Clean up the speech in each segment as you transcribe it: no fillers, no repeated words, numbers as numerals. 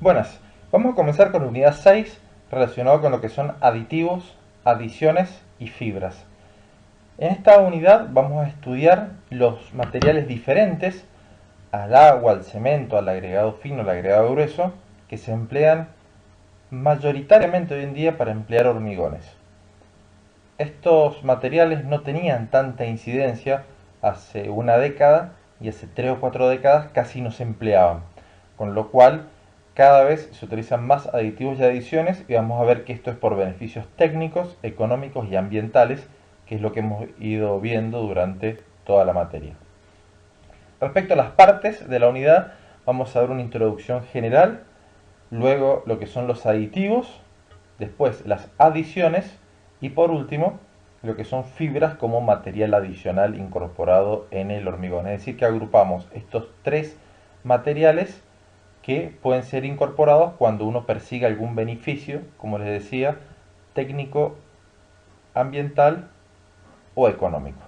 Buenas, vamos a comenzar con la unidad 6 relacionado con lo que son aditivos, adiciones y fibras. En esta unidad vamos a estudiar los materiales diferentes al agua, al cemento, al agregado fino, al agregado grueso, que se emplean mayoritariamente hoy en día para emplear hormigones. Estos materiales no tenían tanta incidencia hace una década y hace 3 o 4 décadas casi no se empleaban, con lo cual cada vez se utilizan más aditivos y adiciones y vamos a ver que esto es por beneficios técnicos, económicos y ambientales, que es lo que hemos ido viendo durante toda la materia. Respecto a las partes de la unidad, vamos a ver una introducción general, luego lo que son los aditivos, después las adiciones y por último lo que son fibras como material adicional incorporado en el hormigón. Es decir, que agrupamos estos tres materiales que pueden ser incorporados cuando uno persigue algún beneficio, como les decía, técnico, ambiental o económico.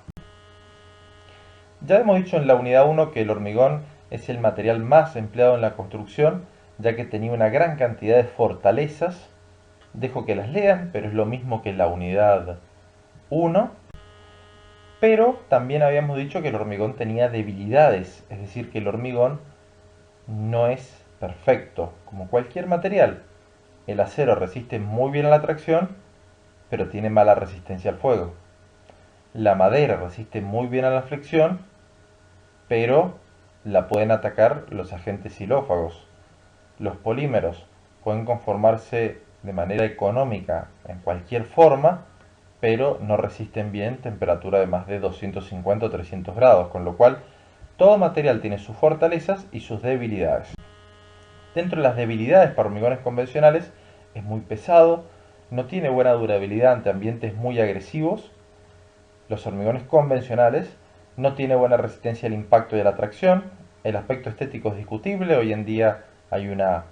Ya hemos dicho en la unidad 1 que el hormigón es el material más empleado en la construcción, ya que tenía una gran cantidad de fortalezas. Dejo que las lean, pero es lo mismo que la unidad 1. Pero también habíamos dicho que el hormigón tenía debilidades, es decir, que el hormigón no es perfecto, como cualquier material. El acero resiste muy bien a la tracción, pero tiene mala resistencia al fuego. La madera resiste muy bien a la fricción, pero la pueden atacar los agentes xilófagos. Los polímeros pueden conformarse de manera económica en cualquier forma, pero no resisten bien temperatura de más de 250 o 300 grados, con lo cual todo material tiene sus fortalezas y sus debilidades. Dentro de las debilidades para hormigones convencionales, es muy pesado, no tiene buena durabilidad ante ambientes muy agresivos. Los hormigones convencionales no tiene buena resistencia al impacto y a la tracción. El aspecto estético es discutible, hoy en día hay una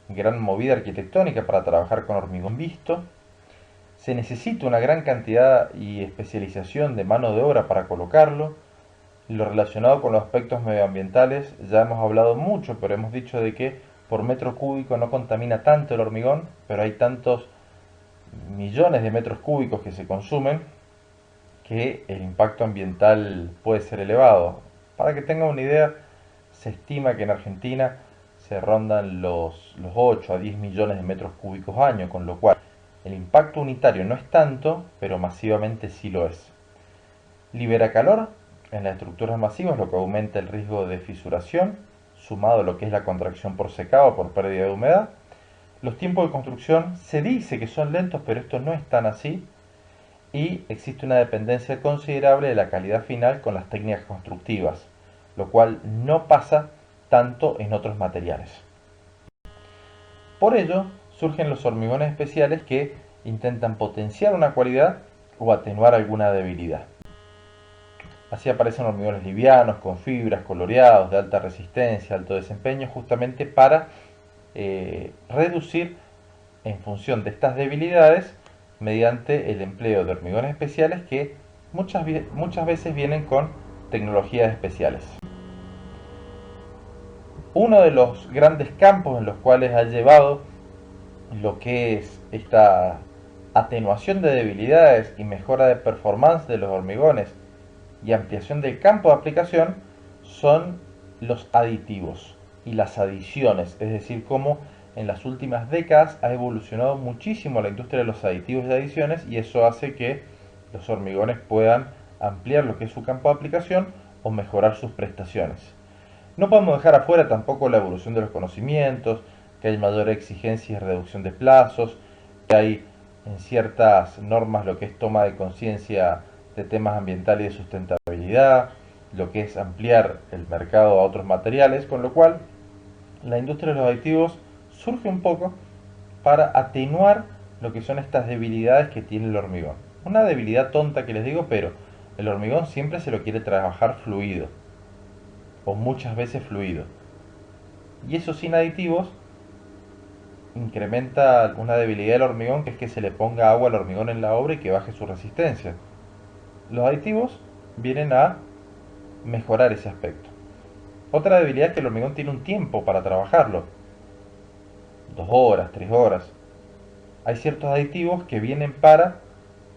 gran movida arquitectónica para trabajar con hormigón visto. Se necesita una gran cantidad y especialización de mano de obra para colocarlo. Lo relacionado con los aspectos medioambientales, ya hemos hablado mucho, pero hemos dicho de que por metro cúbico no contamina tanto el hormigón, pero hay tantos millones de metros cúbicos que se consumen que el impacto ambiental puede ser elevado. Para que tengan una idea, se estima que en Argentina se rondan los 8 a 10 millones de metros cúbicos año, con lo cual el impacto unitario no es tanto, pero masivamente sí lo es. Libera calor en las estructuras masivas, lo que aumenta el riesgo de fisuración, sumado a lo que es la contracción por secado, por pérdida de humedad. Los tiempos de construcción se dice que son lentos, pero esto no es tan así. Y existe una dependencia considerable de la calidad final con las técnicas constructivas, lo cual no pasa tanto en otros materiales. Por ello, surgen los hormigones especiales que intentan potenciar una cualidad o atenuar alguna debilidad. Así aparecen hormigones livianos, con fibras, coloreados, de alta resistencia, alto desempeño, justamente para reducir en función de estas debilidades mediante el empleo de hormigones especiales que muchas veces vienen con tecnologías especiales. Uno de los grandes campos en los cuales ha llevado lo que es esta atenuación de debilidades y mejora de performance de los hormigones y ampliación del campo de aplicación son los aditivos y las adiciones, es decir, cómo en las últimas décadas ha evolucionado muchísimo la industria de los aditivos y adiciones y eso hace que los hormigones puedan ampliar lo que es su campo de aplicación o mejorar sus prestaciones. No podemos dejar afuera tampoco la evolución de los conocimientos, que hay mayor exigencia y reducción de plazos, que hay en ciertas normas lo que es toma de conciencia de temas ambientales y de sustentabilidad, lo que es ampliar el mercado a otros materiales, con lo cual la industria de los aditivos surge un poco para atenuar lo que son estas debilidades que tiene el hormigón. Una debilidad tonta que les digo, pero el hormigón siempre se lo quiere trabajar fluido, o muchas veces fluido. Y eso sin aditivos incrementa una debilidad del hormigón, que es que se le ponga agua al hormigón en la obra y que baje su resistencia. Los aditivos vienen a mejorar ese aspecto. Otra debilidad es que el hormigón tiene un tiempo para trabajarlo. 2 horas, 3 horas. Hay ciertos aditivos que vienen para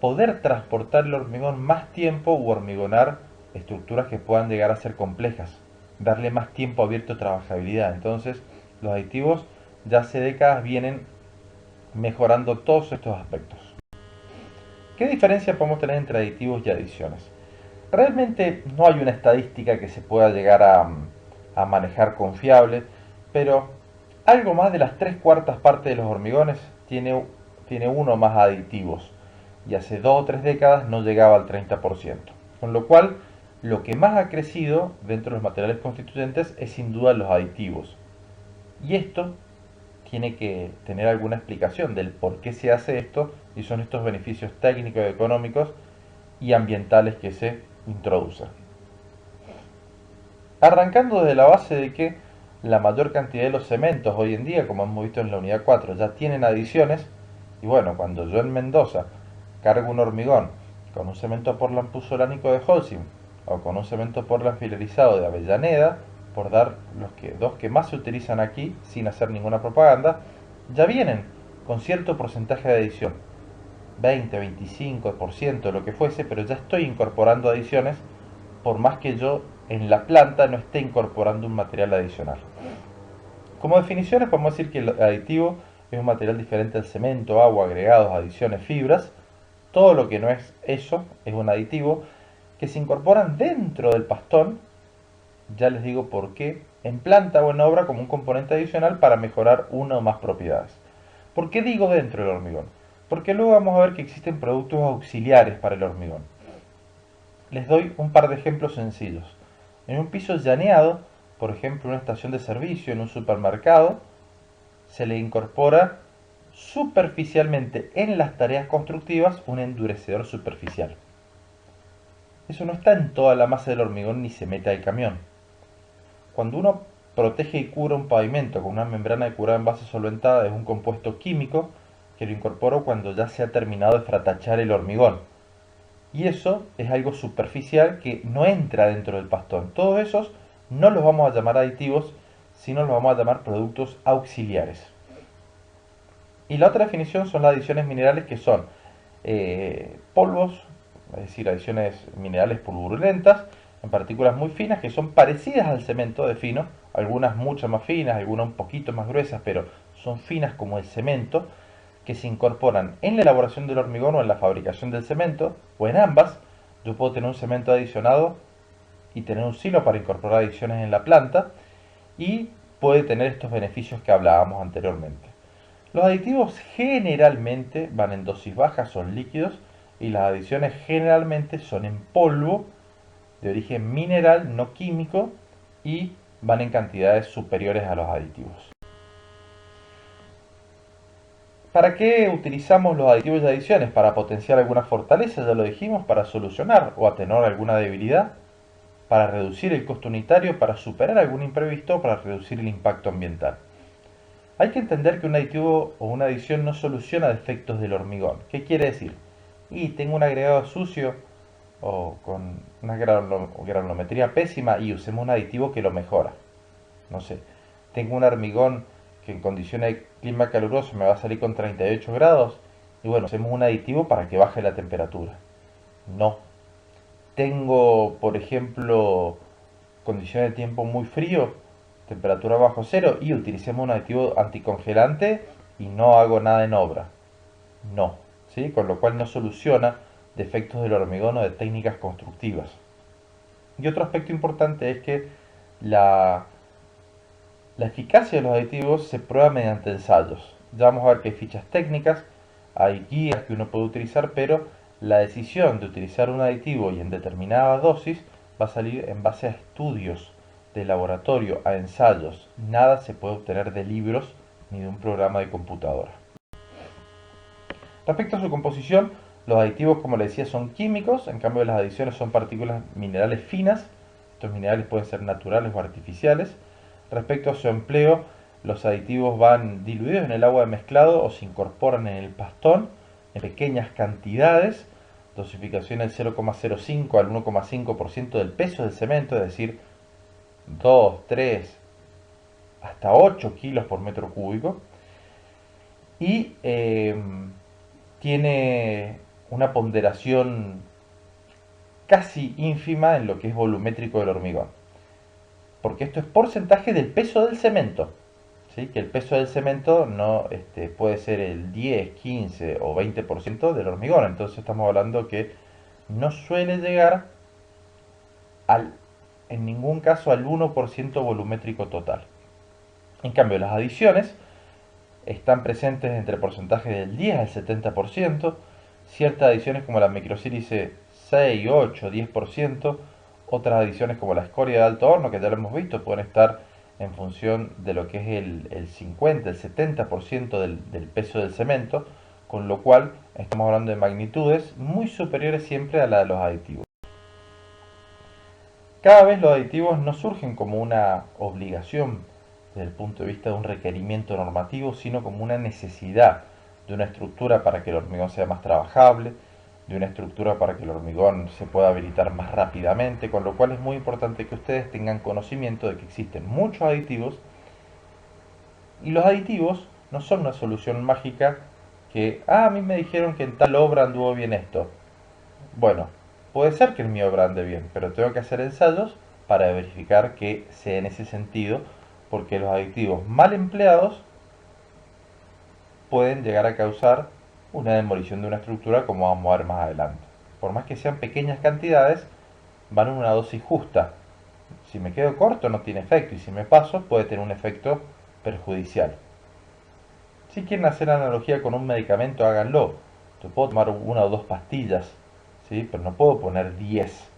poder transportar el hormigón más tiempo u hormigonar estructuras que puedan llegar a ser complejas, darle más tiempo abierto de trabajabilidad. Entonces, los aditivos ya hace décadas vienen mejorando todos estos aspectos. ¿Qué diferencia podemos tener entre aditivos y adiciones? Realmente no hay una estadística que se pueda llegar a manejar confiable, pero algo más de las 3/4 partes de los hormigones tiene uno o más aditivos, y hace 2 o 3 décadas no llegaba al 30%. Con lo cual, lo que más ha crecido dentro de los materiales constituyentes es sin duda los aditivos. Y esto tiene que tener alguna explicación del por qué se hace esto, y son estos beneficios técnicos, económicos y ambientales que se introducen. Arrancando desde la base de que la mayor cantidad de los cementos hoy en día, como hemos visto en la unidad 4, ya tienen adiciones, y bueno, cuando yo en Mendoza cargo un hormigón con un cemento Portland puzolánico de Holcim o con un cemento Portland filerizado de Avellaneda, por dar dos que más se utilizan aquí sin hacer ninguna propaganda, ya vienen con cierto porcentaje de adición, 20, 25%, lo que fuese, pero ya estoy incorporando adiciones por más que yo en la planta no esté incorporando un material adicional. Como definiciones podemos decir que el aditivo es un material diferente al cemento, agua, agregados, adiciones, fibras. Todo lo que no es eso es un aditivo que se incorporan dentro del pastón, ya les digo por qué, en planta o en obra como un componente adicional para mejorar una o más propiedades. ¿Por qué digo dentro del hormigón? Porque luego vamos a ver que existen productos auxiliares para el hormigón. Les doy un par de ejemplos sencillos. En un piso llaneado, por ejemplo una estación de servicio en un supermercado, se le incorpora superficialmente en las tareas constructivas un endurecedor superficial. Eso no está en toda la masa del hormigón ni se mete al camión. Cuando uno protege y cura un pavimento con una membrana de curado en base solventada, es un compuesto químico que lo incorporo cuando ya se ha terminado de fratachar el hormigón. Y eso es algo superficial que no entra dentro del pastón. Todos esos no los vamos a llamar aditivos, sino los vamos a llamar productos auxiliares. Y la otra definición son las adiciones minerales, que son polvos, es decir, adiciones minerales pulverulentas, en partículas muy finas que son parecidas al cemento de fino, algunas mucho más finas, algunas un poquito más gruesas, pero son finas como el cemento, que se incorporan en la elaboración del hormigón o en la fabricación del cemento, o en ambas. Yo puedo tener un cemento adicionado y tener un silo para incorporar adiciones en la planta, y puede tener estos beneficios que hablábamos anteriormente. Los aditivos generalmente van en dosis bajas, son líquidos, y las adiciones generalmente son en polvo, de origen mineral, no químico, y van en cantidades superiores a los aditivos. ¿Para qué utilizamos los aditivos y adiciones? Para potenciar alguna fortaleza, ya lo dijimos, para solucionar o atenuar alguna debilidad, para reducir el costo unitario, para superar algún imprevisto, para reducir el impacto ambiental. Hay que entender que un aditivo o una adición no soluciona defectos del hormigón. ¿Qué quiere decir? Y tengo un agregado sucio o con una granulometría pésima y usemos un aditivo que lo mejora. No sé, tengo un hormigón que en condiciones de clima caluroso me va a salir con 38 grados y bueno, hacemos un aditivo para que baje la temperatura. No. Tengo, por ejemplo, condiciones de tiempo muy frío, temperatura bajo cero, y utilicemos un aditivo anticongelante y no hago nada en obra. No. ¿Sí? Con lo cual no soluciona defectos del hormigón o de técnicas constructivas. Y otro aspecto importante es que la eficacia de los aditivos se prueba mediante ensayos. Ya vamos a ver que hay fichas técnicas, hay guías que uno puede utilizar, pero la decisión de utilizar un aditivo y en determinada dosis va a salir en base a estudios de laboratorio, a ensayos. Nada se puede obtener de libros ni de un programa de computadora. Respecto a su composición, los aditivos, como les decía, son químicos, en cambio las adiciones son partículas minerales finas. Estos minerales pueden ser naturales o artificiales. Respecto a su empleo, los aditivos van diluidos en el agua de mezclado o se incorporan en el pastón en pequeñas cantidades, dosificación del 0,05 al 1,5% del peso del cemento, es decir, 2, 3, hasta 8 kilos por metro cúbico. y tiene una ponderación casi ínfima en lo que es volumétrico del hormigón, porque esto es porcentaje del peso del cemento. ¿Sí? Que el peso del cemento no puede ser el 10, 15 o 20% del hormigón, entonces estamos hablando que no suele llegar al, en ningún caso al 1% volumétrico total. En cambio, las adiciones están presentes entre porcentajes del 10 al 70%, ciertas adiciones como la microsílice 6, 8, 10%, otras adiciones como la escoria de alto horno, que ya lo hemos visto, pueden estar en función de lo que es el 50, el 70% del peso del cemento, con lo cual estamos hablando de magnitudes muy superiores siempre a la de los aditivos. Cada vez los aditivos no surgen como una obligación desde el punto de vista de un requerimiento normativo, sino como una necesidad de una estructura para que el hormigón sea más trabajable, de una estructura para que el hormigón se pueda habilitar más rápidamente, con lo cual es muy importante que ustedes tengan conocimiento de que existen muchos aditivos y los aditivos no son una solución mágica que, a mí me dijeron que en tal obra anduvo bien esto. Bueno, puede ser que en mi obra ande bien, pero tengo que hacer ensayos para verificar que sea en ese sentido, porque los aditivos mal empleados pueden llegar a causar una demolición de una estructura, como vamos a ver más adelante. Por más que sean pequeñas cantidades, van en una dosis justa. Si me quedo corto no tiene efecto, y si me paso puede tener un efecto perjudicial. Si quieren hacer analogía con un medicamento, háganlo. Yo puedo tomar una o dos pastillas, ¿sí? Pero no puedo poner 10.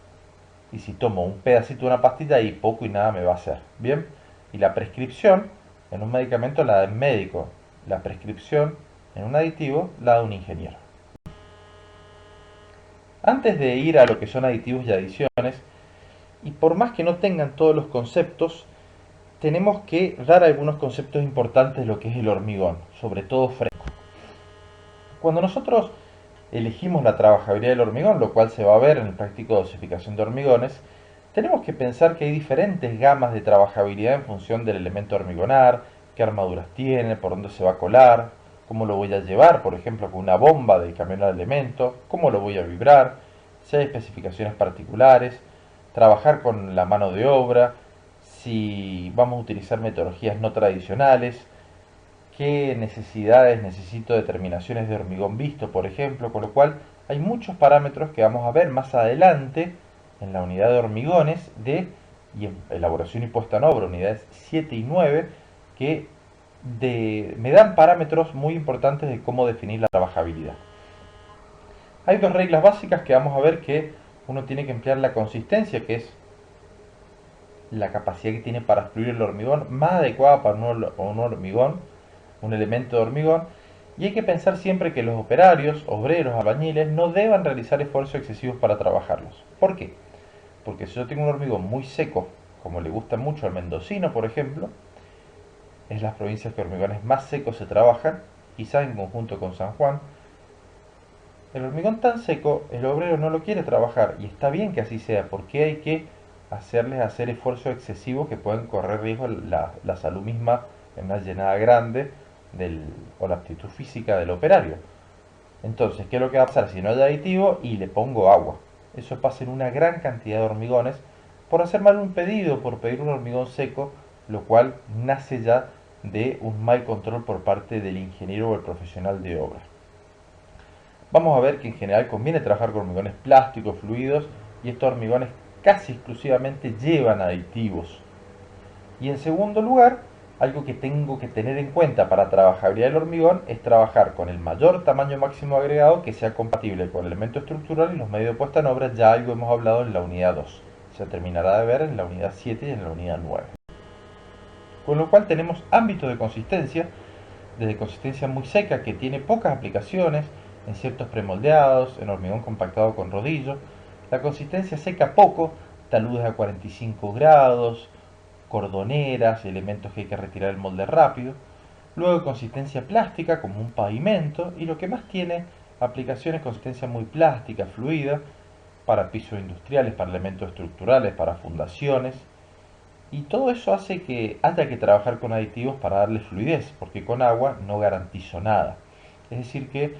Y si tomo un pedacito de una pastilla, ahí poco y nada me va a hacer. Bien, y la prescripción en un medicamento la da el médico. La prescripción en un aditivo la da un ingeniero. Antes de ir a lo que son aditivos y adiciones, y por más que no tengan todos los conceptos, tenemos que dar algunos conceptos importantes de lo que es el hormigón, sobre todo fresco. Cuando nosotros elegimos la trabajabilidad del hormigón, lo cual se va a ver en el práctico de dosificación de hormigones, tenemos que pensar que hay diferentes gamas de trabajabilidad en función del elemento hormigonar, qué armaduras tiene, por dónde se va a colar, cómo lo voy a llevar, por ejemplo, con una bomba de camión al elemento, cómo lo voy a vibrar, si hay especificaciones particulares, trabajar con la mano de obra, si vamos a utilizar metodologías no tradicionales, qué necesidades necesito de terminaciones de hormigón visto, por ejemplo, con lo cual hay muchos parámetros que vamos a ver más adelante en la unidad de hormigones y en elaboración y puesta en obra, unidades 7 y 9, que me dan parámetros muy importantes de cómo definir la trabajabilidad. Hay dos reglas básicas que vamos a ver que uno tiene que emplear la consistencia, que es la capacidad que tiene para fluir el hormigón, más adecuada para un hormigón, un elemento de hormigón, y hay que pensar siempre que los operarios, obreros, albañiles no deban realizar esfuerzos excesivos para trabajarlos. ¿Por qué? Porque si yo tengo un hormigón muy seco, como le gusta mucho al mendocino, por ejemplo, es las provincias que hormigones más secos se trabajan, quizás en conjunto con San Juan, el hormigón tan seco, el obrero no lo quiere trabajar, y está bien que así sea, porque hay que hacerles hacer esfuerzos excesivos que pueden correr riesgo la salud misma en una llenada grande o la aptitud física del operario. Entonces, ¿qué es lo que va a pasar si no hay aditivo? Y le pongo agua. Eso pasa en una gran cantidad de hormigones por hacer mal un pedido, por pedir un hormigón seco, lo cual nace ya de un mal control por parte del ingeniero o el profesional de obra. Vamos a ver que en general conviene trabajar con hormigones plásticos, fluidos, y estos hormigones casi exclusivamente llevan aditivos. Y en segundo lugar, algo que tengo que tener en cuenta para trabajabilidad del hormigón es trabajar con el mayor tamaño máximo agregado que sea compatible con el elemento estructural y los medios de puesta en obra. Ya algo hemos hablado en la unidad 2. Se terminará de ver en la unidad 7 y en la unidad 9. Con lo cual tenemos ámbitos de consistencia, desde consistencia muy seca que tiene pocas aplicaciones, en ciertos premoldeados, en hormigón compactado con rodillo, la consistencia seca poco, taludes a 45 grados, cordoneras, elementos que hay que retirar el molde rápido, luego consistencia plástica como un pavimento, y lo que más tiene aplicaciones consistencia muy plástica, fluida, para pisos industriales, para elementos estructurales, para fundaciones, Y todo eso hace que haya que trabajar con aditivos para darle fluidez, porque con agua no garantizo nada. Es decir que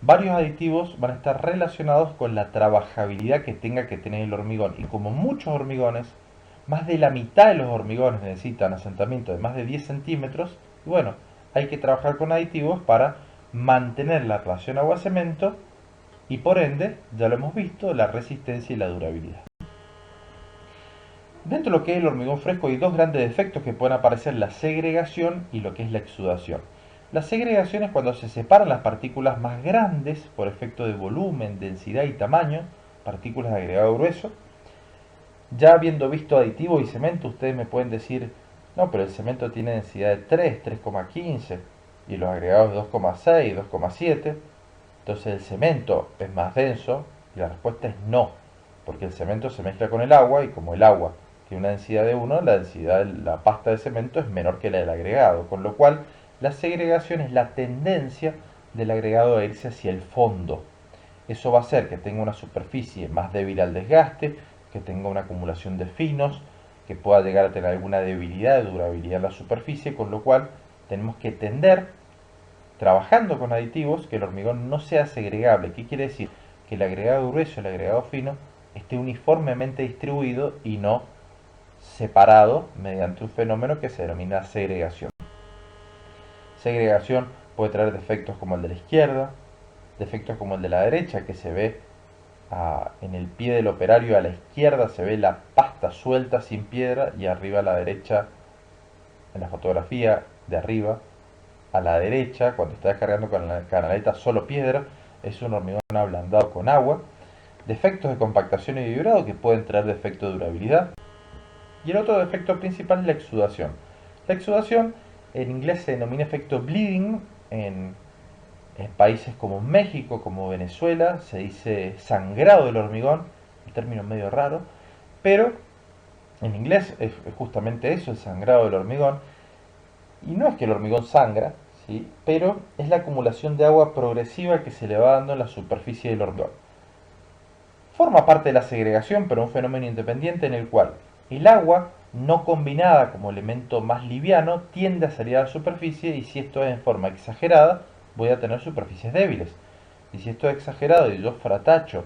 varios aditivos van a estar relacionados con la trabajabilidad que tenga que tener el hormigón. Y como muchos hormigones, más de la mitad de los hormigones necesitan asentamiento de más de 10 centímetros, y bueno, hay que trabajar con aditivos para mantener la relación agua-cemento y por ende, ya lo hemos visto, la resistencia y la durabilidad. Dentro de lo que es el hormigón fresco hay dos grandes defectos que pueden aparecer, la segregación y lo que es la exudación. La segregación es cuando se separan las partículas más grandes por efecto de volumen, densidad y tamaño, partículas de agregado grueso. Ya habiendo visto aditivo y cemento, ustedes me pueden decir, no, pero el cemento tiene densidad de 3, 3,15 y los agregados 2,6, 2,7. Entonces el cemento es más denso y la respuesta es no, porque el cemento se mezcla con el agua y como el agua tiene una densidad de 1, la densidad de la pasta de cemento es menor que la del agregado, con lo cual la segregación es la tendencia del agregado a irse hacia el fondo. Eso va a hacer que tenga una superficie más débil al desgaste, que tenga una acumulación de finos, que pueda llegar a tener alguna debilidad de durabilidad en la superficie, con lo cual tenemos que tender, trabajando con aditivos, que el hormigón no sea segregable. ¿Qué quiere decir? Que el agregado grueso y el agregado fino esté uniformemente distribuido y no separado mediante un fenómeno que se denomina segregación. Segregación puede traer defectos como el de la izquierda, defectos como el de la derecha, que se ve en el pie del operario a la izquierda se ve la pasta suelta sin piedra y arriba a la derecha, en la fotografía de arriba, a la derecha, cuando está descargando con la canaleta solo piedra, es un hormigón ablandado con agua. Defectos de compactación y vibrado que pueden traer defecto de durabilidad. Y el otro defecto principal es la exudación. La exudación en inglés se denomina efecto bleeding, en países como México, como Venezuela, se dice sangrado del hormigón, un término medio raro, pero en inglés es justamente eso, el sangrado del hormigón. Y no es que el hormigón sangra, ¿sí? Pero es la acumulación de agua progresiva que se le va dando en la superficie del hormigón. Forma parte de la segregación, pero un fenómeno independiente en el cual el agua no combinada como elemento más liviano tiende a salir a la superficie y si esto es en forma exagerada voy a tener superficies débiles. Y si esto es exagerado y yo fratacho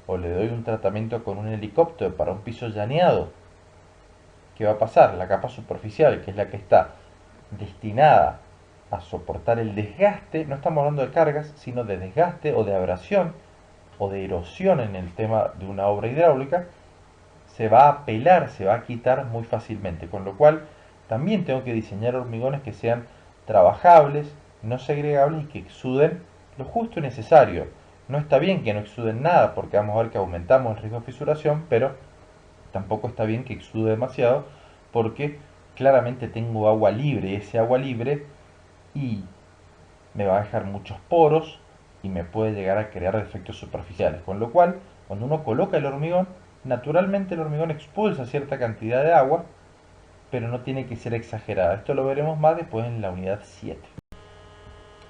o le doy un tratamiento con un helicóptero para un piso llaneado, ¿qué va a pasar? La capa superficial, que es la que está destinada a soportar el desgaste, no estamos hablando de cargas, sino de desgaste o de abrasión o de erosión en el tema de una obra hidráulica, se va a pelar, se va a quitar muy fácilmente, con lo cual también tengo que diseñar hormigones que sean trabajables, no segregables y que exuden lo justo y necesario. No está bien que no exuden nada porque vamos a ver que aumentamos el riesgo de fisuración, pero tampoco está bien que exude demasiado porque claramente tengo agua libre y ese agua libre y me va a dejar muchos poros y me puede llegar a crear defectos superficiales. Con lo cual, cuando uno coloca el hormigón, naturalmente el hormigón expulsa cierta cantidad de agua, pero no tiene que ser exagerada. Esto lo veremos más después en la unidad 7.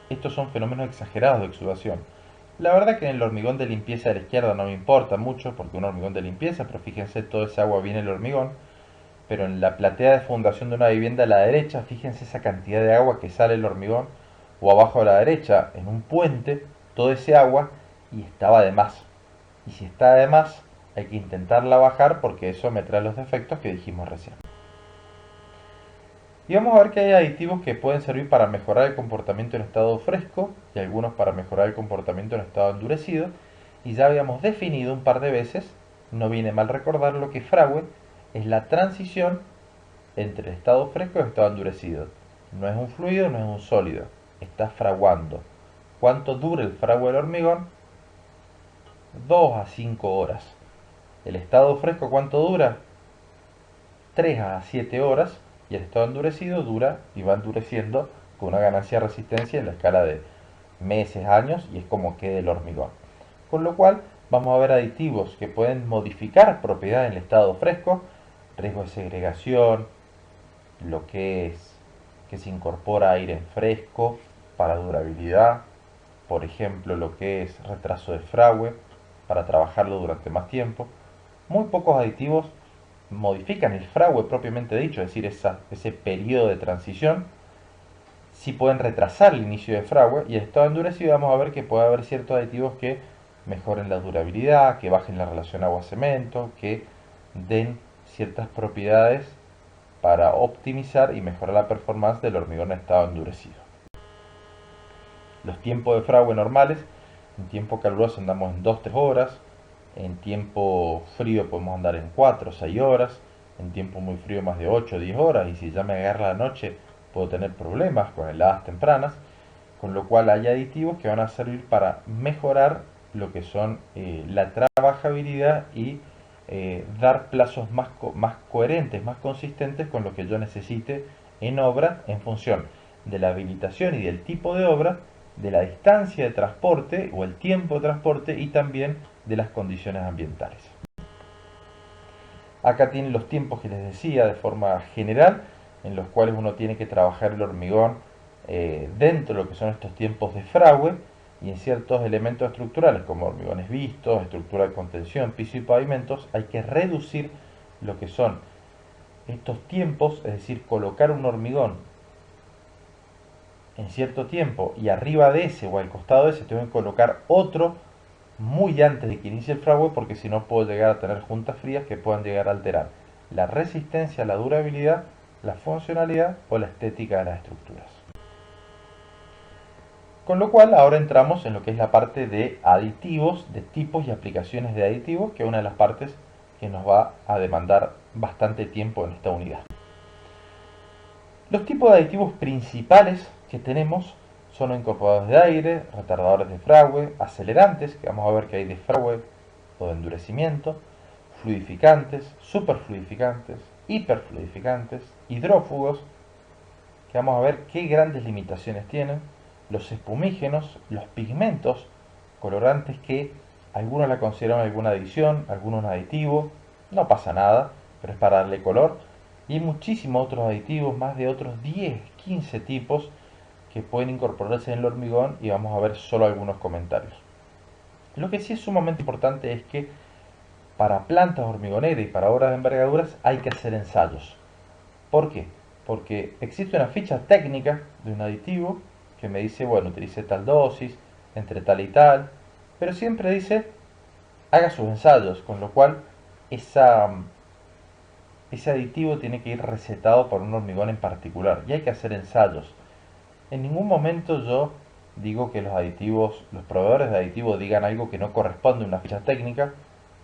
Estos son fenómenos exagerados de exudación. La verdad que en el hormigón de limpieza de la izquierda no me importa mucho, porque un hormigón de limpieza, pero fíjense, todo ese agua viene del hormigón. Pero en la platea de fundación de una vivienda a la derecha, fíjense esa cantidad de agua que sale del hormigón, o abajo a la derecha, en un puente, todo ese agua, y estaba de más. Y si está de más, hay que intentarla bajar porque eso me trae los defectos que dijimos recién. Y vamos a ver que hay aditivos que pueden servir para mejorar el comportamiento en estado fresco y algunos para mejorar el comportamiento en estado endurecido. Y ya habíamos definido un par de veces, no viene mal recordarlo, que fragüe es la transición entre el estado fresco y el estado endurecido. No es un fluido, no es un sólido, está fraguando. ¿Cuánto dura el fragua del hormigón? 2 a 5 horas. ¿El estado fresco cuánto dura? 3 a 7 horas. Y el estado endurecido dura y va endureciendo con una ganancia de resistencia en la escala de meses, años, y es como queda el hormigón. Con lo cual vamos a ver aditivos que pueden modificar propiedades en el estado fresco, riesgo de segregación, lo que es que se incorpora aire fresco para durabilidad, por ejemplo lo que es retraso de fragüe para trabajarlo durante más tiempo. Muy pocos aditivos modifican el fragüe propiamente dicho, es decir, ese periodo de transición, sí pueden retrasar el inicio de fragüe, y el estado endurecido vamos a ver que puede haber ciertos aditivos que mejoren la durabilidad, que bajen la relación agua-cemento, que den ciertas propiedades para optimizar y mejorar la performance del hormigón en estado endurecido. Los tiempos de fragüe normales, en tiempo caluroso andamos en 2-3 horas, en tiempo frío podemos andar en 4 o 6 horas, en tiempo muy frío más de 8 o 10 horas, y si ya me agarra la noche puedo tener problemas con heladas tempranas, con lo cual hay aditivos que van a servir para mejorar lo que son la trabajabilidad y dar plazos más coherentes, más consistentes con lo que yo necesite en obra en función de la habilitación y del tipo de obra, de la distancia de transporte o el tiempo de transporte y también de las condiciones ambientales. Acá tienen los tiempos que les decía de forma general, en los cuales uno tiene que trabajar el hormigón dentro de lo que son estos tiempos de fragüe, y en ciertos elementos estructurales como hormigones vistos, estructura de contención, piso y pavimentos, hay que reducir lo que son estos tiempos, es decir, colocar un hormigón en cierto tiempo y arriba de ese o al costado de ese tengo que colocar otro muy antes de que inicie el fragüe, porque si no puedo llegar a tener juntas frías que puedan llegar a alterar la resistencia, la durabilidad, la funcionalidad o la estética de las estructuras. Con lo cual ahora entramos en lo que es la parte de aditivos, de tipos y aplicaciones de aditivos, que es una de las partes que nos va a demandar bastante tiempo en esta unidad. Los tipos de aditivos principales que tenemos son los incorporadores de aire, retardadores de fragüe, acelerantes, que vamos a ver que hay de fragüe o de endurecimiento, fluidificantes, superfluidificantes, hiperfluidificantes, hidrófugos, que vamos a ver qué grandes limitaciones tienen, los espumígenos, los pigmentos, colorantes que algunos la consideran alguna adición, algunos un aditivo, no pasa nada, pero es para darle color, y muchísimos otros aditivos, más de otros 10, 15 tipos que pueden incorporarse en el hormigón, y vamos a ver solo algunos comentarios. Lo que sí es sumamente importante es que para plantas hormigoneras y para obras de envergaduras hay que hacer ensayos. ¿Por qué? Porque existe una ficha técnica de un aditivo que me dice, bueno, utilice tal dosis, entre tal y tal, pero siempre dice, haga sus ensayos, con lo cual ese aditivo tiene que ir recetado por un hormigón en particular y hay que hacer ensayos. En ningún momento yo digo que los aditivos, los proveedores de aditivos digan algo que no corresponde a una ficha técnica,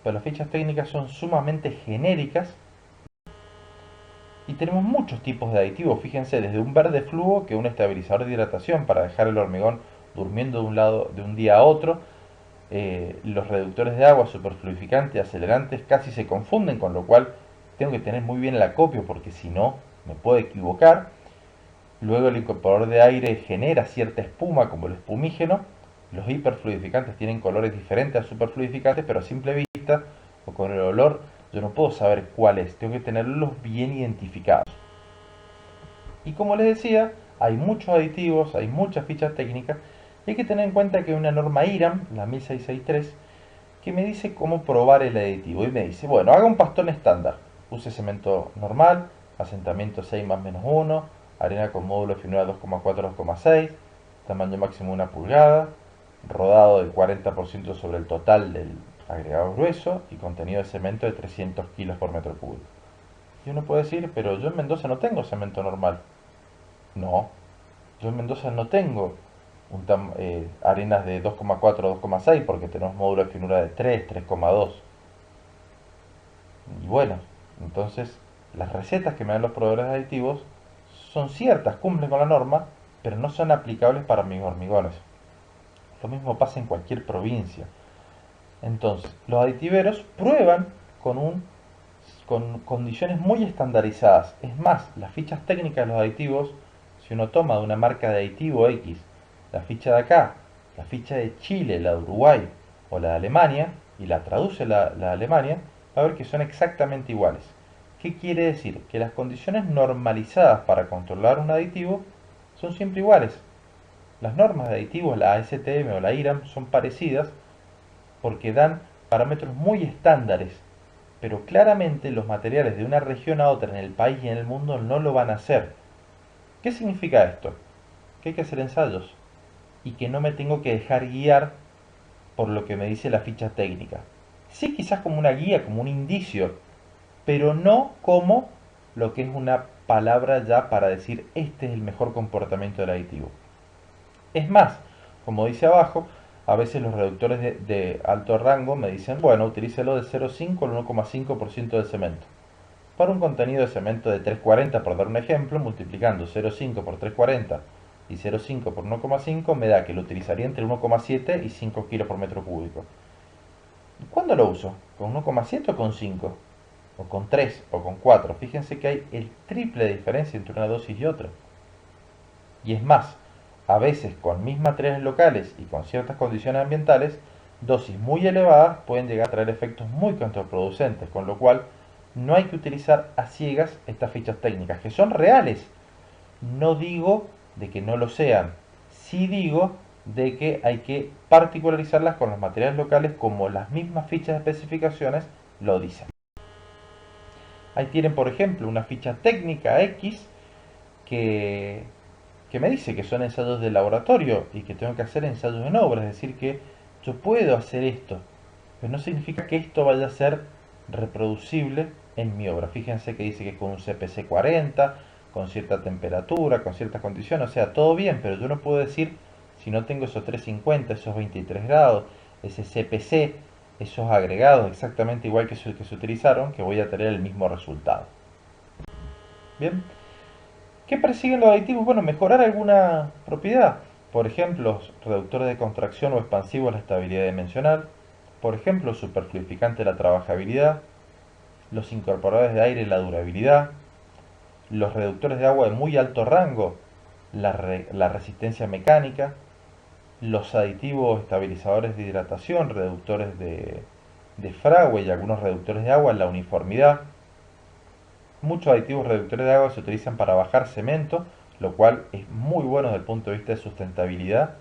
pero las fichas técnicas son sumamente genéricas y tenemos muchos tipos de aditivos. Fíjense, desde un verde fluo, que es un estabilizador de hidratación para dejar el hormigón durmiendo de un lado de un día a otro. Los reductores de agua, superfluidificantes, acelerantes, casi se confunden, con lo cual tengo que tener muy bien el acopio porque si no me puedo equivocar. Luego el incorporador de aire genera cierta espuma como el espumígeno. Los hiperfluidificantes tienen colores diferentes a superfluidificantes, pero a simple vista o con el olor yo no puedo saber cuál es, tengo que tenerlos bien identificados. Y como les decía, hay muchos aditivos, hay muchas fichas técnicas, y hay que tener en cuenta que hay una norma IRAM, la 1663, que me dice cómo probar el aditivo. Y me dice, bueno, haga un pastón estándar, use cemento normal, asentamiento 6 más menos 1, arena con módulo de finura 2,4-2,6, tamaño máximo 1 pulgada, rodado del 40% sobre el total del agregado grueso y contenido de cemento de 300 kilos por metro cúbico. Y uno puede decir, pero yo en Mendoza no tengo cemento normal. No, yo en Mendoza no tengo arenas de 2,4-2,6 porque tenemos módulo de finura de 3,2. Y bueno, entonces las recetas que me dan los proveedores de aditivos son ciertas, cumplen con la norma, pero no son aplicables para mis hormigones. Lo mismo pasa en cualquier provincia. Entonces, los aditiveros prueban con condiciones muy estandarizadas. Es más, las fichas técnicas de los aditivos, si uno toma de una marca de aditivo X, la ficha de acá, la ficha de Chile, la de Uruguay o la de Alemania, y la traduce la de Alemania, va a ver que son exactamente iguales. ¿Qué quiere decir? Que las condiciones normalizadas para controlar un aditivo son siempre iguales. Las normas de aditivos, la ASTM o la IRAM, son parecidas porque dan parámetros muy estándares pero claramente los materiales de una región a otra en el país y en el mundo no lo van a hacer. ¿Qué significa esto? Que hay que hacer ensayos y que no me tengo que dejar guiar por lo que me dice la ficha técnica. Sí, quizás como una guía, como un indicio, pero no como lo que es una palabra ya para decir este es el mejor comportamiento del aditivo. Es más, como dice abajo, a veces los reductores de alto rango me dicen, bueno, utilícelo de 0,5 al 1,5% del cemento. Para un contenido de cemento de 340, por dar un ejemplo, multiplicando 0,5 por 340 y 0,5 por 1,5 me da que lo utilizaría entre 1,7 y 5 kilos por metro cúbico. ¿Cuándo lo uso? ¿Con 1,7 o con 5? ¿O con 3 o con 4? Fíjense que hay el triple de diferencia entre una dosis y otra. Y es más, a veces con mis materiales locales y con ciertas condiciones ambientales, dosis muy elevadas pueden llegar a traer efectos muy contraproducentes, con lo cual no hay que utilizar a ciegas estas fichas técnicas, que son reales. No digo de que no lo sean, sí digo de que hay que particularizarlas con los materiales locales como las mismas fichas de especificaciones lo dicen. Ahí tienen, por ejemplo, una ficha técnica X que, que me dice que son ensayos de laboratorio y que tengo que hacer ensayos en obra, es decir, que yo puedo hacer esto, pero no significa que esto vaya a ser reproducible en mi obra. Fíjense que dice que es con un CPC 40, con cierta temperatura, con ciertas condiciones, o sea, todo bien, pero yo no puedo decir, si no tengo esos 350, esos 23 grados, ese CPC, esos agregados exactamente igual que se utilizaron, que voy a tener el mismo resultado. Bien, ¿qué persiguen los aditivos? Bueno, mejorar alguna propiedad. Por ejemplo, los reductores de contracción o expansivos la estabilidad dimensional. Por ejemplo, superfluificante la trabajabilidad. Los incorporadores de aire la durabilidad. Los reductores de agua de muy alto rango la resistencia mecánica. Los aditivos estabilizadores de hidratación, reductores de fragua y algunos reductores de agua la uniformidad. Muchos aditivos reductores de agua se utilizan para bajar cemento, lo cual es muy bueno desde el punto de vista de sustentabilidad.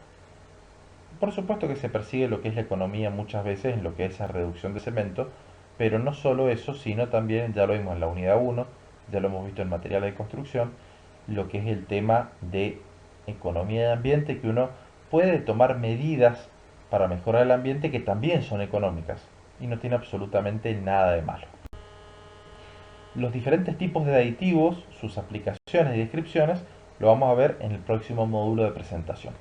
Por supuesto que se persigue lo que es la economía muchas veces en lo que es esa reducción de cemento, pero no solo eso, sino también, ya lo vimos en la unidad 1, ya lo hemos visto en materiales de construcción, lo que es el tema de economía de ambiente, que uno puede tomar medidas para mejorar el ambiente que también son económicas y no tiene absolutamente nada de malo. Los diferentes tipos de aditivos, sus aplicaciones y descripciones, lo vamos a ver en el próximo módulo de presentación.